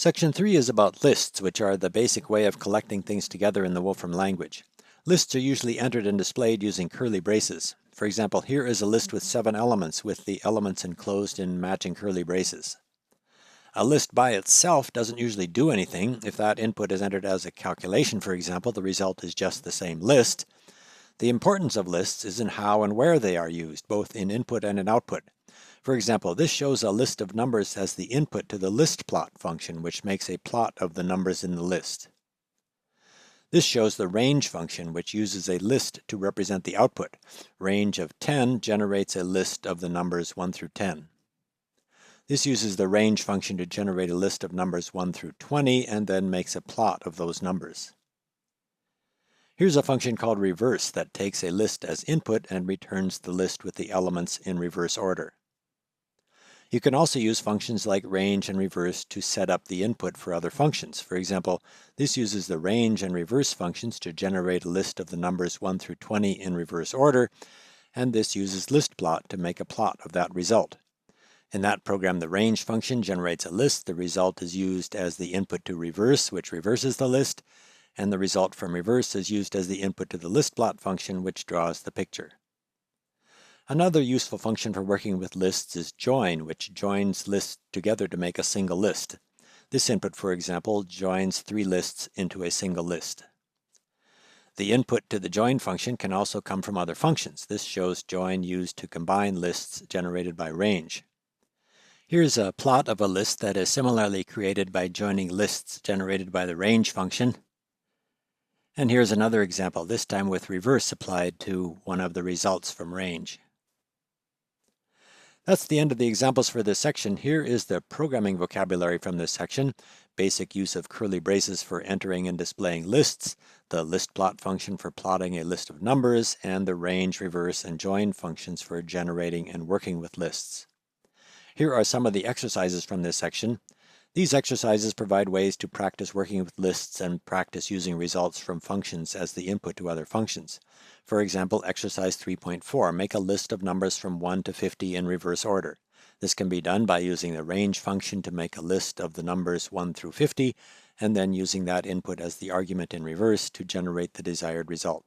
Section 3 is about lists, which are the basic way of collecting things together in the Wolfram language. Lists are usually entered and displayed using curly braces. For example, here is a list with 7 elements with the elements enclosed in matching curly braces. A list by itself doesn't usually do anything. If that input is entered as a calculation, for example, the result is just the same list. The importance of lists is in how and where they are used, both in input and in output. For example, this shows a list of numbers as the input to the listPlot function, which makes a plot of the numbers in the list. This shows the range function, which uses a list to represent the output. Range of 10 generates a list of the numbers 1 through 10. This uses the range function to generate a list of numbers 1 through 20 and then makes a plot of those numbers. Here's a function called reverse that takes a list as input and returns the list with the elements in reverse order. You can also use functions like range and reverse to set up the input for other functions. For example, this uses the range and reverse functions to generate a list of the numbers 1 through 20 in reverse order, and this uses listPlot to make a plot of that result. In that program, the range function generates a list. The result is used as the input to reverse, which reverses the list, and the result from reverse is used as the input to the listPlot function, which draws the picture. Another useful function for working with lists is join, which joins lists together to make a single list. This input, for example, joins 3 lists into a single list. The input to the join function can also come from other functions. This shows join used to combine lists generated by range. Here's a plot of a list that is similarly created by joining lists generated by the range function. And here's another example, this time with reverse applied to one of the results from range. That's the end of the examples for this section. Here is the programming vocabulary from this section. Basic use of curly braces for entering and displaying lists, the listPlot function for plotting a list of numbers, and the range, reverse, and join functions for generating and working with lists. Here are some of the exercises from this section. These exercises provide ways to practice working with lists and practice using results from functions as the input to other functions. For example, exercise 3.4, make a list of numbers from 1 to 50 in reverse order. This can be done by using the range function to make a list of the numbers 1 through 50, and then using that input as the argument in reverse to generate the desired result.